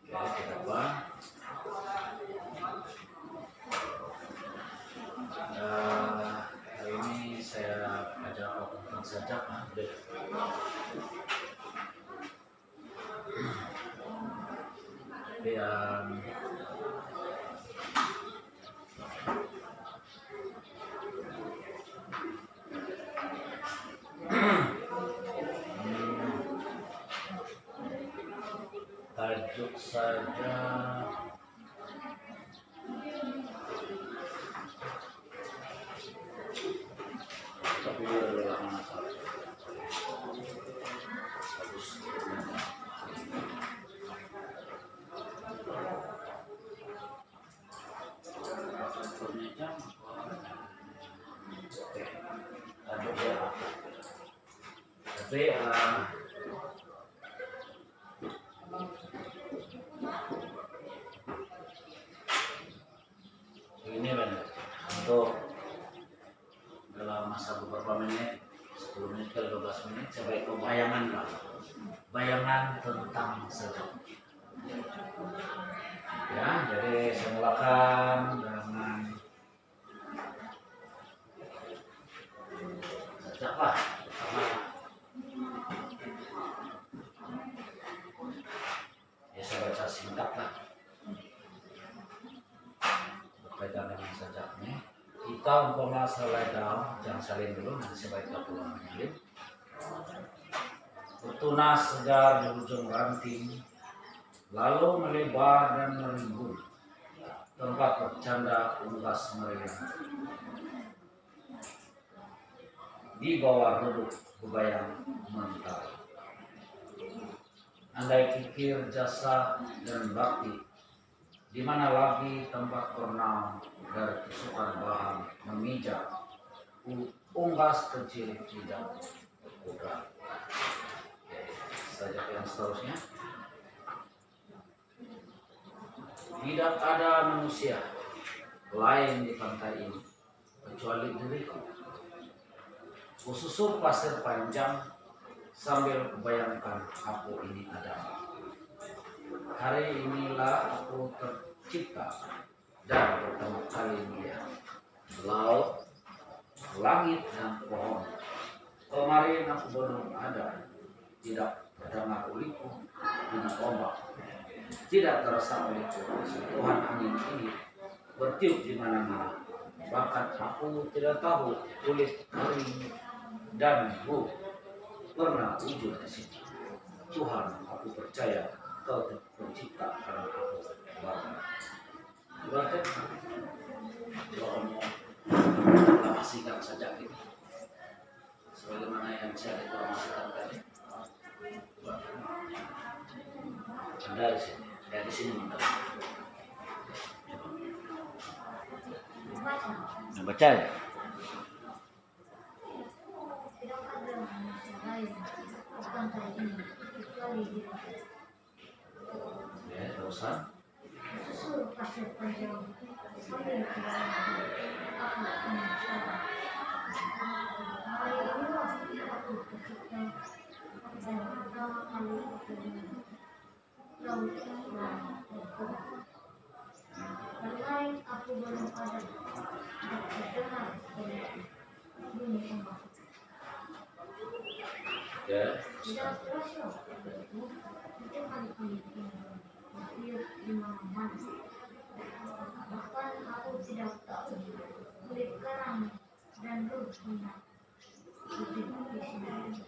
Ya, kenapa? Hari ini saya ajak tentang sajak, dan tajuk saja tapi adalah masalah bagus. Oke, tajuknya apa? Tapi ini benar untuk dalam masa beberapa menit, 10 menit ke 15 menit, sebagai bayangan tentang sajak. Ya, jadi saya mulakan dengan sajak lah pertama. Ya, saya baca singkat lah berkaitan dengan sajaknya. Kita umpama selai daun, jangan salin dulu, nanti sebaiknya pulang menyalin. Bertunas segar di ujung ranting, lalu melebar dan merimbun, tempat bercanda unggas meriang. Di bawah duduk bebayang mental. Andai kikir jasa dan bakti, di mana lagi tempat bernaung dari tusukan bahan memijak, unggas kecil tidak berkuda. Sajak yang seterusnya. Tidak ada manusia lain di pantai ini kecuali diriku. Kususur pasir panjang sambil kubayangkan aku ini ada. Hari inilah aku tercipta dan pertama kali melihat laut, langit dan pohon. Kemarin aku belum ada, tidak terdengar uliku dengan ombak, tidak terasa uliku sentuhan angin ini bertiup di mana-mana. Bahkan aku tidak tahu kulit kering dan bu pernah wujud di sini. Tuhan, aku percaya Kau tercipta karena aku bangga. Ibaratnya kalau mau pastikan saja ini, sebagaimana yang saya informasikan tadi. Dari sini mantap. Baca ya. Tidak ada manusia lain di pantai ini kecuali diriku. Ya, terusan. Susul pasir panjang sambil kubayangkan aku ini ada. Hari inilah aku tercipta dan pertama kali aku melihat laut dan pohon. Kemarin aku belum ada, tidak terdengar bunyi ombak. Ya. Tidak terasa itu kali ini bertiup di mana-mana. Bahkan aku tidak tahu kulit kerang dan ruh punya wujud di sini.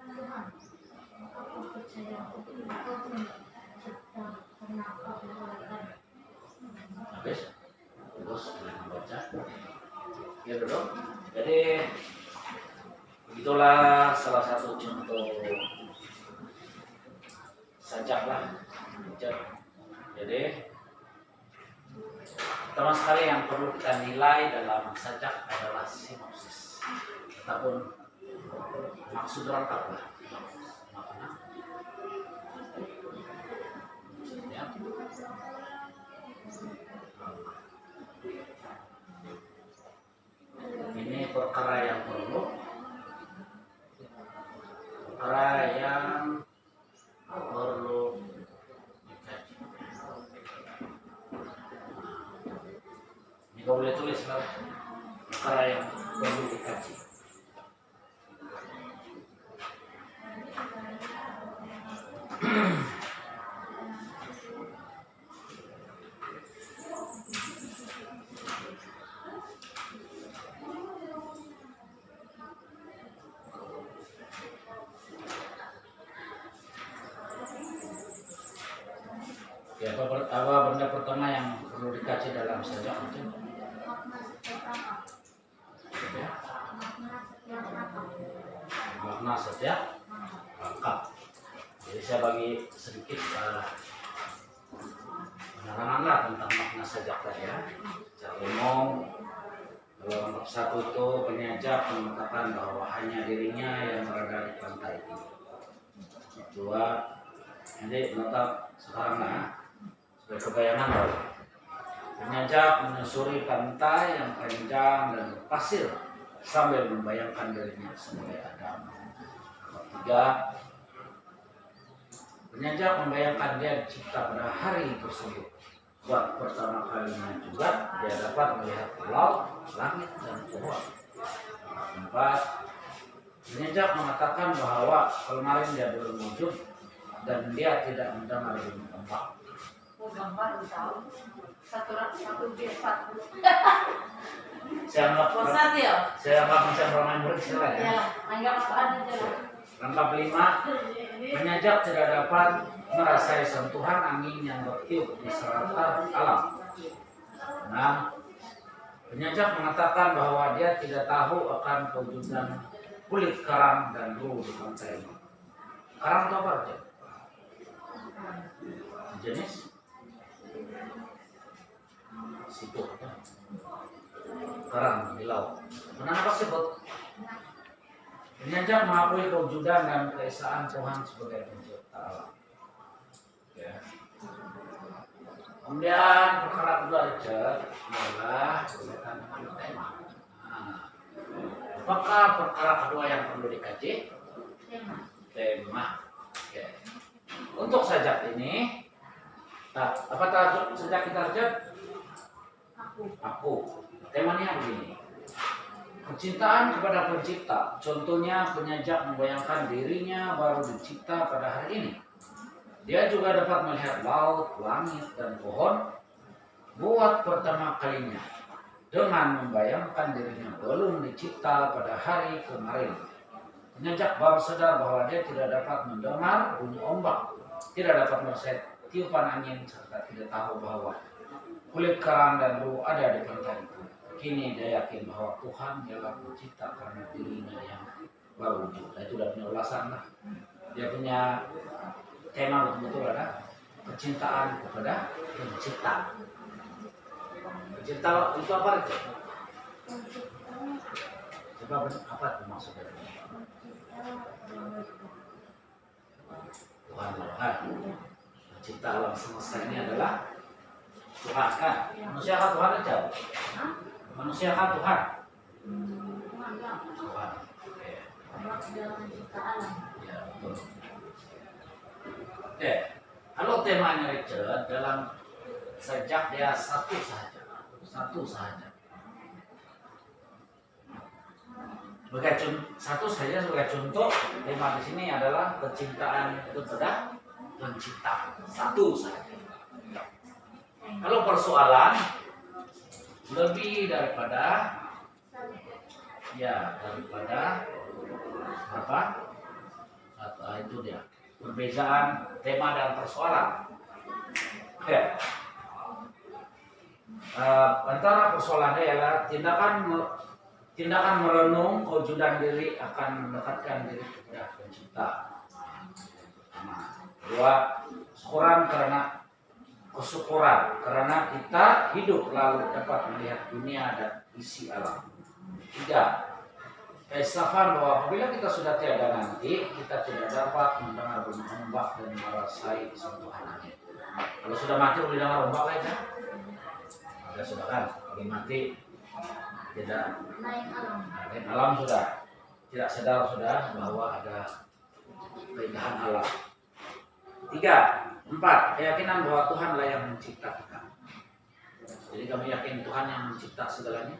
Tuhan, aku percaya Kau mencipta karena aku bangga. Habis. Terus baca. Ya dulu. Jadi itulah salah satu contoh sajak lah. Jadi pertama sekali yang perlu kita nilai dalam sajak adalah sinopsis ataupun maksud lengkap lah. Makna. Ya. Ini perkara yang perlu, perkara yang perlu dikaji. boleh tulis lah perkara yang perlu dikaji. Ya, apa benda pertama yang perlu dikaji dalam sajak itu? Makna setiap rakaat. Ya, Makna setiap rakaat. makna setiap rakaat. Jadi saya bagi sedikit penerangan lah tentang makna sajak tadi ya. Secara umum, kalau bab 1 itu penyajak mengatakan bahwa hanya dirinya yang berada di pantai ini. Kedua, jadi nota sekarang lah. Sebagai kebayangan bahwa penyajak menyusuri pantai yang panjang dan berpasir sambil membayangkan dirinya sebagai Adam. Ketiga, penyajak membayangkan dia dicipta pada hari tersebut. Buat pertama kalinya juga dia dapat melihat laut, langit, dan pohon. Keempat, penyajak mengatakan bahwa kemarin dia belum wujud dan dia tidak mendengar bunyi ombak. Gambar tahu satu biasa. Saya anggap Bosan ya? saya anggap macam ramai murid silakan ya. Ya, anggap apa aja lah. Langkah 5, penyajak tidak dapat merasai sentuhan angin yang bertiup di selatan alam. 6, penyajak mengatakan bahwa dia tidak tahu akan kewujudan kulit karang dan ruh di pantai ini. Karang itu apa aja? Jenis siput ya. Karang di laut. Kenapa sebut? Penyajak mengakui kewujudan dan keesaan Tuhan sebagai pencipta alam. Ya. Kemudian perkara kedua Richard adalah berkaitan dengan tema. Nah, apakah perkara kedua yang perlu dikaji? Tema. Oke. Untuk sajak ini, apa tajuk sajak kita Richard? Aku. Temanya begini. Kecintaan kepada pencipta. Contohnya penyajak membayangkan dirinya baru dicipta pada hari ini. Dia juga dapat melihat laut, langit, dan pohon buat pertama kalinya dengan membayangkan dirinya belum dicipta pada hari kemarin. Penyajak baru sadar bahwa dia tidak dapat mendengar bunyi ombak, tidak dapat merasakan tiupan angin, serta tidak tahu bahwa kulit karang dan ruh ada di pantai itu. Kini dia yakin bahwa Tuhan ialah pencipta karena dirinya yang baru wujud. Nah, itu udah punya ulasan lah. Dia punya tema betul-betul ada kecintaan kepada pencipta. Pencipta itu apa itu? Coba apa itu maksudnya? Tuhan Tuhan. Pencipta alam semesta ini adalah Tuhan kan? Manusia kan Tuhan aja. Manusia kan Tuhan. Tuhan. Ya, betul. Oke. Kalau temanya Richard dalam sajak dia satu saja. Satu saja sebagai contoh, tema di sini adalah kecintaan kepada pencipta. Satu saja. Kalau persoalan lebih daripada apa? Itu dia. Perbedaan tema dan persoalan. Oke. Antara persoalannya ialah tindakan merenung kewujudan diri akan mendekatkan diri kepada pencipta. Kedua, kesyukuran karena kita hidup lalu dapat melihat dunia dan isi alam. 3, keistifan bahwa apabila kita sudah tiada nanti, kita tidak dapat mendengar bunyi ombak dan merasai sentuhan angin. Kalau sudah mati boleh dengar ombak aja. Ada sudah kan, kalau mati tidak lain alam sudah tidak sadar sudah bahwa ada keindahan alam. 3, 4, keyakinan bahwa Tuhanlah yang mencipta kita. Jadi kami yakin Tuhan yang mencipta segalanya.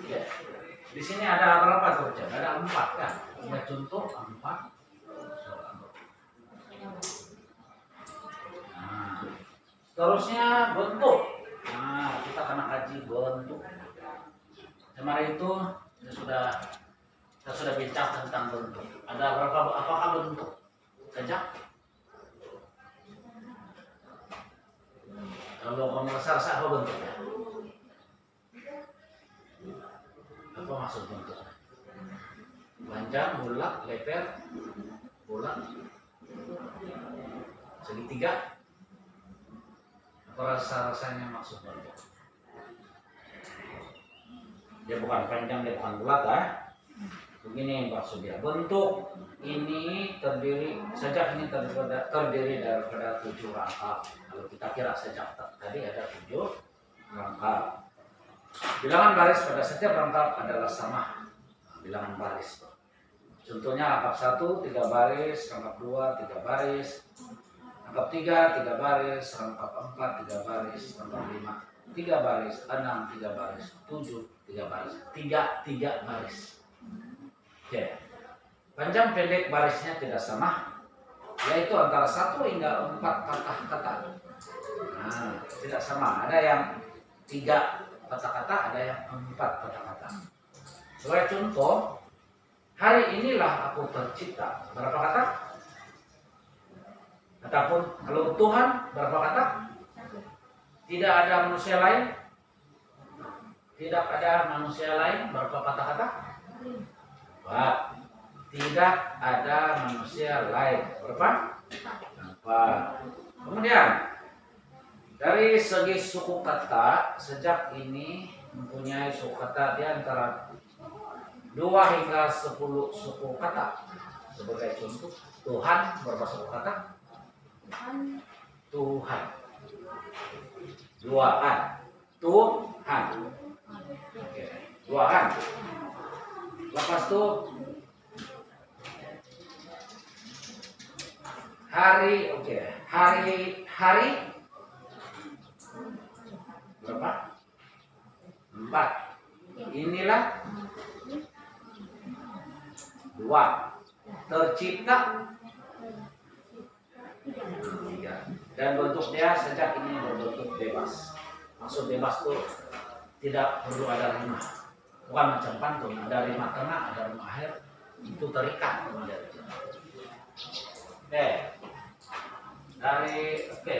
Ya. Di sini ada berapa tuh? Ada 4 kan? Ya, contoh 4. Nah, seterusnya bentuk. Nah, kita akan kaji bentuk. Kemarin itu kita sudah bincang tentang bentuk. Ada apakah bentuk saja? Kalau kamu rasa apa bentuknya? Apa maksud bentuk? Panjang, bulat, lebar, bulat, segitiga. Apa rasanya maksud bentuk? Dia bukan panjang, dia bukan bulat ya. Begini maksudnya. Bentuk ini terdiri daripada 7 rangkap. Kalau kita kira sejak tadi ada 7 rangkap. Bilangan baris pada setiap rangkap adalah sama. Bilangan baris. Contohnya rangkap 1 3 baris, rangkap 2 3 baris, rangkap 3 3 baris, rangkap 4 3 baris, rangkap 5 3 baris, 6 3 baris, 7 3 baris, 3 baris. Oke. Panjang pendek barisnya tidak sama, yaitu antara 1 hingga 4 patah kata. Nah, tidak sama. Ada yang 3 patah kata, ada yang 4 patah kata. Sebagai contoh, hari inilah aku tercipta. Berapa kata? Ataupun kalau Tuhan berapa kata? Tidak ada manusia lain. Tidak ada manusia lain. Berapa patah kata? Tidak ada manusia lain. Berapa? 4. Kemudian dari segi suku kata, sejak ini mempunyai suku kata di antara 2 hingga 10 suku kata. Sebagai contoh, Tuhan berapa suku kata? Tuhan. 2-an. Tuhan. Oke. 2-an. Lepas itu hari, oke. Hari berapa? 4. Inilah 2. Tercipta 3. Dan bentuk dia sejak ini berbentuk bebas. Maksud bebas itu tidak perlu ada rima. Bukan macam pantun, ada rima tengah, ada rima akhir, itu terikat kemudian.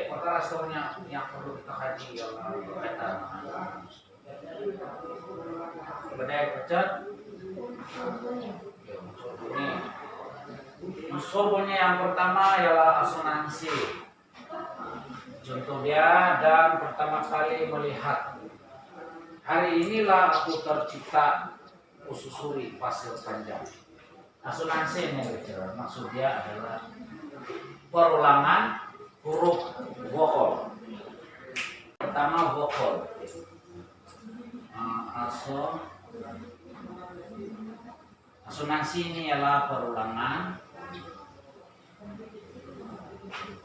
Perkara seterusnya yang perlu kita kaji ialah berkaitan dengan bedai kecat. Unsur bunyi yang pertama ialah asonansi. Contoh dia, dan pertama kali melihat. Hari inilah aku tercipta, ususuri pasir panjang. Asonansi ini maksud dia adalah perulangan huruf vokal. Pertama vokal. Asonansi ini ialah perulangan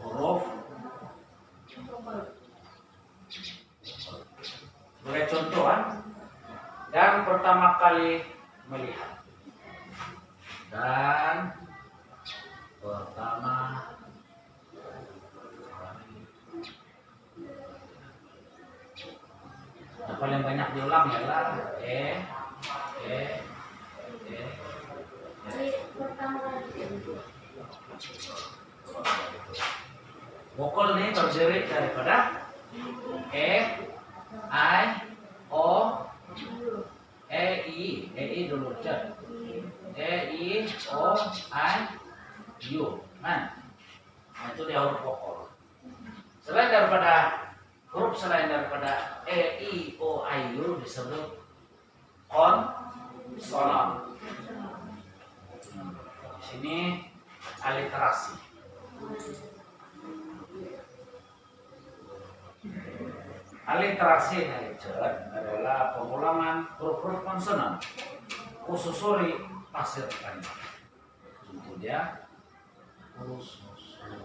huruf. Sebagai contoh, dan pertama kali melihat. Dan pertama yang paling banyak diulang ialah vokal ini terdiri daripada I, O, I dulu cek. I, O, I, U. Nah, itu dia huruf vokal. Selain daripada I, O, I, U disebut konsonan. Di sini aliterasi. Aliterasi adalah pengulangan huruf-huruf konsonan ususuri pasir panjang. Contoh dia ususuri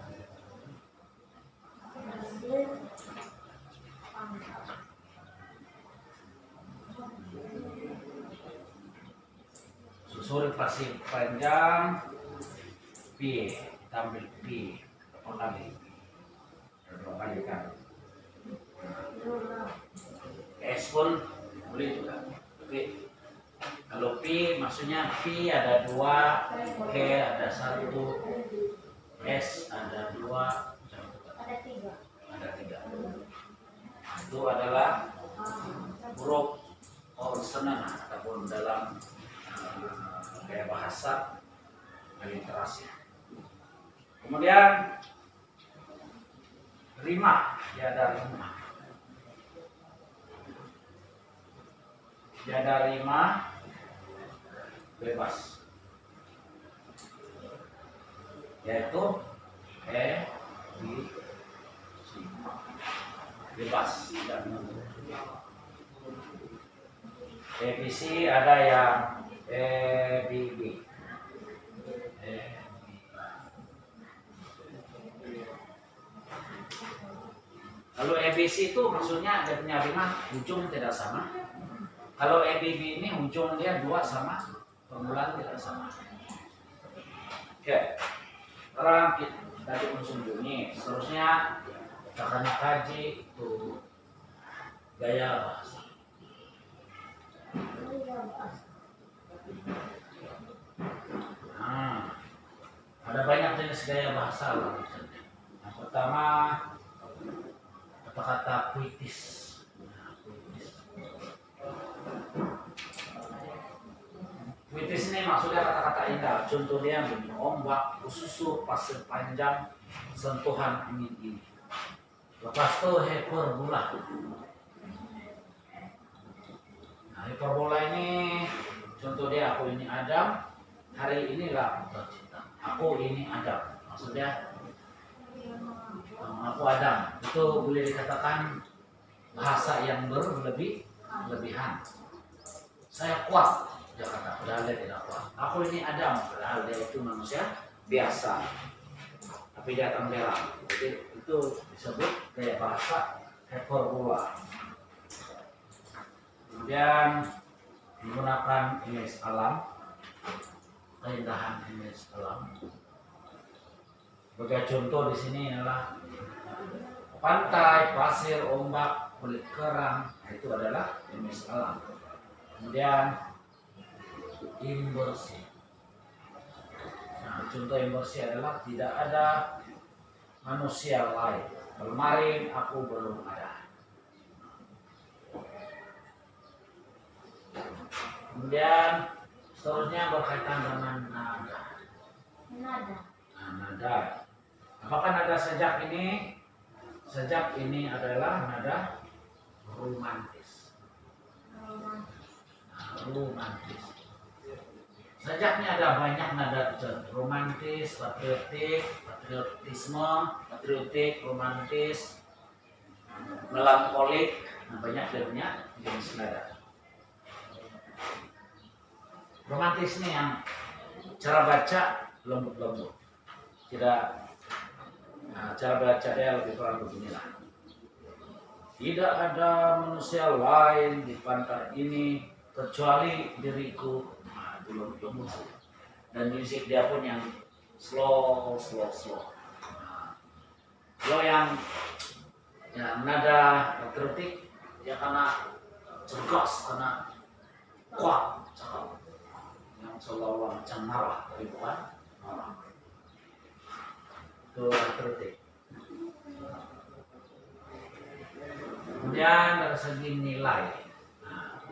Suri pasif panjang pi, tampil pi berapa kali? Berapa kali kan? S pun boleh juga. Oke. Kalau pi maksudnya pi ada 2, K ada 1, S ada 2, Ada 3. ada 3. Itu adalah huruf konsonan ataupun dalam gaya bahasa literasi. Kemudian rima, dia ada rima. Dia ada rima bebas, yaitu E, B, C. Bebas, tidak menentu. ABC ada yang EBB. Kalau EBC itu maksudnya dia punya rima ujung tidak sama. Kalau EBB ini ujung dia 2 sama, permulaan tidak sama. Oke. Sekarang kita tadi unsur bunyi. Seterusnya kita akan kaji itu gaya bahasa. Nah, ada banyak jenis gaya bahasa. Yang pertama kata-kata puitis. Puitis ini maksudnya kata-kata indah. Contohnya bunyi ombak, ususu, pasir panjang, sentuhan angin ini. Lepas itu hiperbola. Nah, hiperbola ini contoh dia, aku ini Adam, hari inilah aku tercipta. Aku ini Adam. Maksudnya aku Adam. Itu boleh dikatakan bahasa yang berlebihan. Saya kuat, dia kata, padahal dia tidak kuat. Aku ini Adam, padahal dia itu manusia biasa. Tapi dia tenggelam. Jadi itu disebut gaya bahasa hiperbola. Kemudian menggunakan image alam, keindahan image alam. Sebagai contoh di sini adalah pantai, pasir, ombak, kulit kerang, itu adalah image alam. Kemudian inversi. Nah, contoh inversi adalah tidak ada manusia lain. Kemarin aku belum ada. Kemudian seterusnya berkaitan dengan nada. Nada. Nah, nada. Apakah nada sajak ini? Sajak ini adalah nada romantis. Romantis. Sajaknya ada banyak nada romantis, patriotik, patriotisme, patriotik, romantis, melankolik. Nah, banyak dia punya jenis nada. Romantis ini yang cara baca lembut-lembut, tidak. Nah, cara baca dia lebih kurang beginilah. Tidak ada manusia lain di pantai ini kecuali diriku. Nah, itu lembut. Dan musik dia pun yang slow. Nah, kalau yang nada patriotik dia karena cergas, karena kuat, cakap. Yang seolah-olah macam marah, tapi bukan marah. Itu patriotik. Kemudian dari segi nilai. Nah,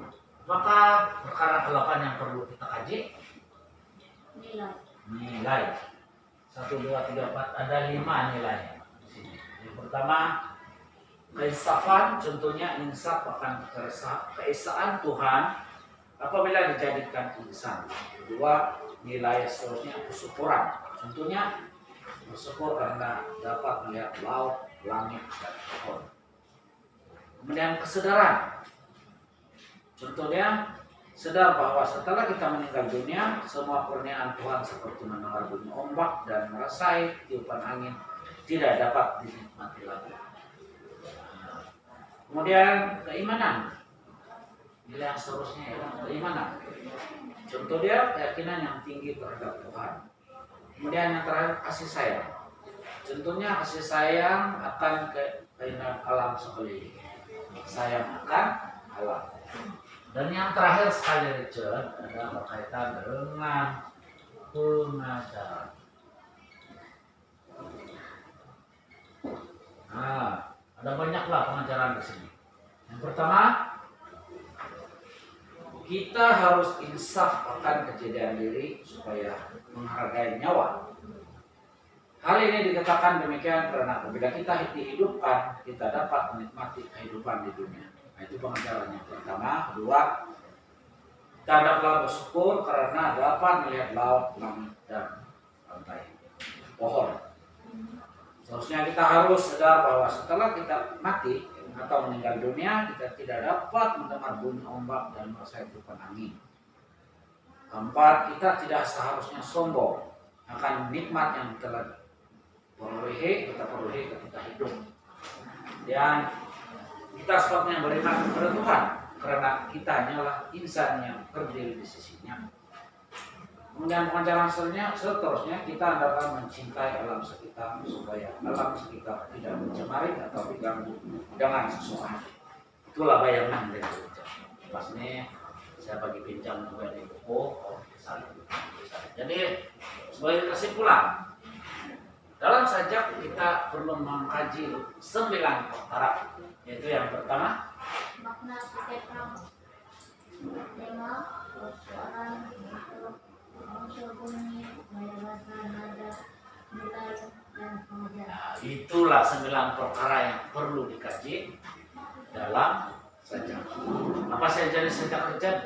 apakah perkara ke-8 yang perlu kita kaji? Nilai. 1, 2, 3, 4, ada 5 nilai. Yang pertama, keinsafan, contohnya insaf akan keesaan Tuhan apabila dijadikan insan. Kedua, nilai seterusnya kesyukuran. Contohnya bersyukur karena dapat melihat laut, langit, dan pohon. Kemudian kesadaran. Contohnya sadar bahwa setelah kita meninggal dunia, semua kurniaan Tuhan seperti mendengar bunyi ombak dan merasai tiupan angin tidak dapat dinikmati lagi. Kemudian keimanan. nilai yang seterusnya ya bagaimana? Contoh dia keyakinan yang tinggi terhadap Tuhan. Kemudian yang terakhir kasih sayang. Contohnya kasih sayang akan keindahan alam sekeliling. Sayang akan alam. Dan yang terakhir sekali Richard adalah berkaitan dengan pengajaran. Nah, ada banyaklah pengajaran di sini. Yang pertama, kita harus insaf akan kejadian diri supaya menghargai nyawa. Hal ini dikatakan demikian karena apabila kita dihidupkan, kita dapat menikmati kehidupan di dunia. Nah, itu pengajaran yang pertama. Kedua, kita hendaklah bersyukur karena dapat melihat laut, langit, dan pantai, pohon. Seharusnya kita harus sadar bahwa setelah kita mati atau meninggal dunia, kita tidak dapat mendengar bunyi ombak dan merasakan tiupan angin. Keempat, kita tidak seharusnya sombong akan nikmat yang telah kita peroleh ketika hidup. Dan kita sepatutnya beriman kepada Tuhan karena kita hanyalah insan yang berdiri di sisinya. Kemudian pengajaran seterusnya kita hendaklah mencintai alam sekitar supaya alam sekitar tidak mencemari atau diganggu dengan sesuatu. Itulah bayangan dari Tuhan. Pas ini saya bagi pinjam juga di buku. Jadi sebagai kesimpulan, dalam sajak kita perlu mengkaji 9 perkara, yaitu yang pertama makna setiap nama, tema, persoalan, unsur bunyi, gaya bahasa, nada, nilai, dan pengajaran. Nah, itulah 9 perkara yang perlu dikaji dalam sajak. Apa saja jenis sajak Richard?